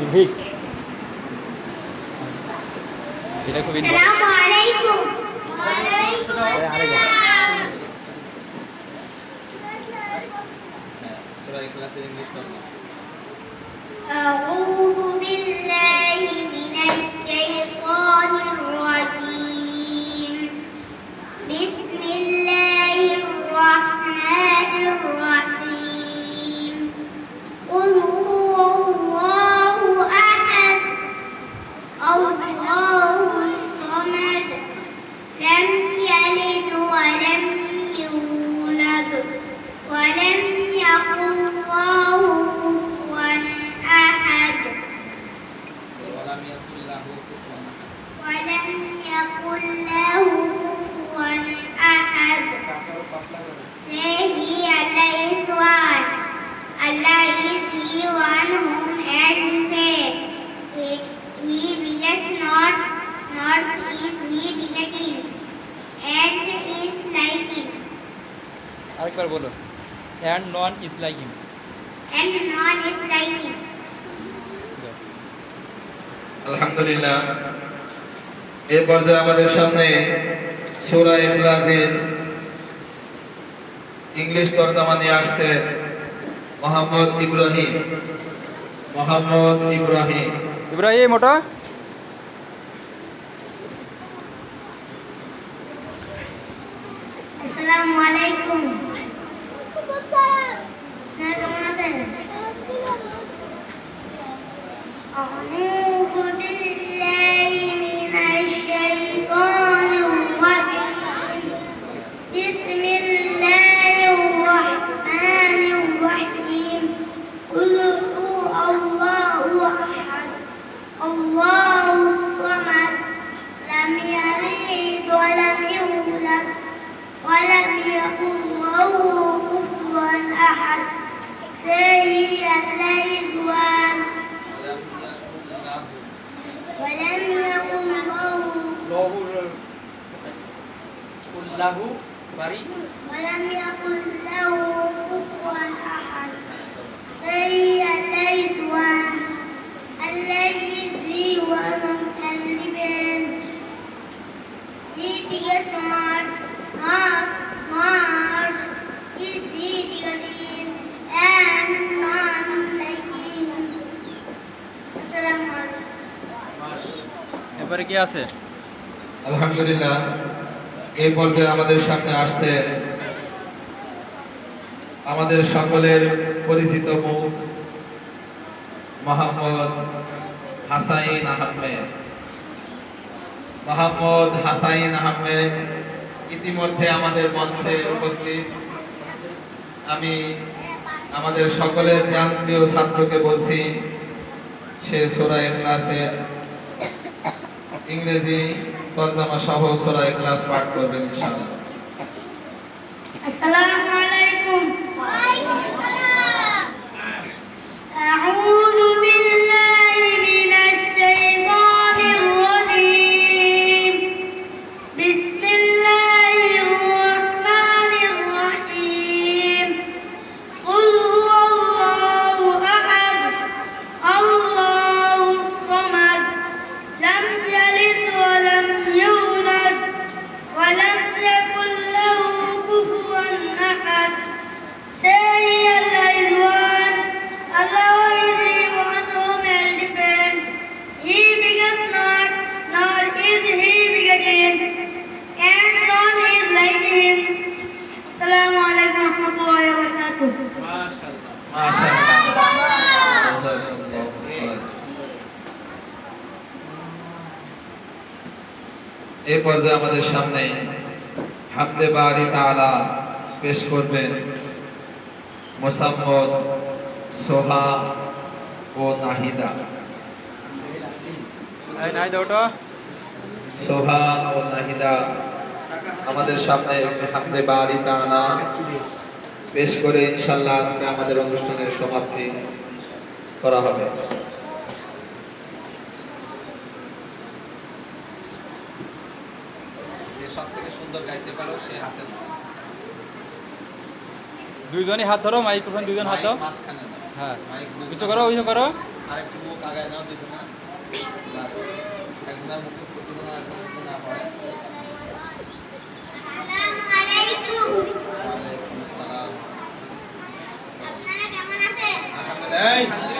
নির্ভীক। এটা খুব আসসালামু আলাইকুম। ওয়া আলাইকুম আসসালাম। সূরা ইখলাসের ইংলিশ বাংলা। আউযু বিল্লাহি মিনাশ শাইতানির রাজীম। বিসমিল্লাহির রাহমানির রাহিম। কুল হুয়াল্লাহু আহাদ আল্লাহুস সামাদ লাম ইয়ালিদ ওয়া লাম ইউলাদ ওয়া লাম ইয়াকুল লাহু কুফুওয়ান আহাদ ওয়ালাম ইয়াকুল লাহু কুফুওয়ান আহাদ। ولم يكن له كفوا أحد. Say He, Allah is one. Allah is He one whom and faith. He begets not, nor is He begetting, and is like Him, আরেকবার বলো। And none is like him. and none is like Him. আলহামদুলিল্লাহ। এই পর্যায়ে আমাদের সামনে সূরা ইখলাসের English তরজমা নিয়ে আসছে মোহাম্মদ ইব্রাহিম। ইব্রাহিম ওটা আসসালামু আলাইকুম। স্যার কেমন আছেন? আউযু বিল্লাহি মিনাশ শাইতানির রাজীম। বিসমিল্লাহির রাহমানির রাহিম। কুল হুয়াল্লাহু আহাদ আল্লাহুস সামাদ লাম ইয়ালিদ ওয়া লাম ইউলাদ ولم يكن له كفوا أحد. Say He, Allah is one. ولم يكن লাহু বাড়ি ولم يكن له كفوا أحد. Say He, Allah is one. Allah is the one and living. He begets not, nor is He begetting, and none like Him. Assalamu alaikum. এবারে কি আছে? আলহামদুলিল্লাহ। এই পর্যায়ে আমাদের সামনে আসছে আমাদের সকলের পরিচিত মুখ মোহাম্মদ হাসাইন আহমেদ। ইতিমধ্যে আমাদের মঞ্চে উপস্থিত। আমি আমাদের সকলের প্রাণপ্রিয় ছাত্রকে বলছি সে সূরা ইখলাসের ইংরেজি তরজমা সহ সূরা ইখলাস পাঠ করবেন ইনশাআল্লাহ। السلام عليكم. وعليكم السلام. أعوذ بالله من الشيطان الرجيم. بسم الله الرحمن الرحيم. قل هو الله أحد الله الصمد لم يلد ولم يولد ولم يكن له كفوا أحد. Say Allah is one. Allah is the one whom and depend. He begets not, nor is He begetting, and none is like Him. Assalamu alaikum wa rahmatullahi wa barakatuh. এই পর্যায়ে আমাদের সামনে হামদে বারি তাআলা পেশ করবেন মোসাম্মদ সোহা ও নাহিদা। সোহা ও নাহিদা আমাদের সামনে একটি হামদে বারি তাআলা পেশ করে ইনশাআল্লাহ আজকে আমাদের অনুষ্ঠানের সমাপ্তি করা হবে। সবথেকে সুন্দর গাইতে পারো সে হাতে দুইজনই হাত ধরো, মাইক্রোফোন দুইজন হাত দাও। মাঝখানে দাও। হ্যাঁ মাইক কিছু করো কিছু করো। আরেকটু মুখ আগায় নাও দিছো না বাস একদম মুখ করতে না একদম না পড়ে আসসালামু আলাইকুম। ওয়ালাইকুম আসসালাম আপনারা কেমন আছেন? আলহামদুলিল্লাহ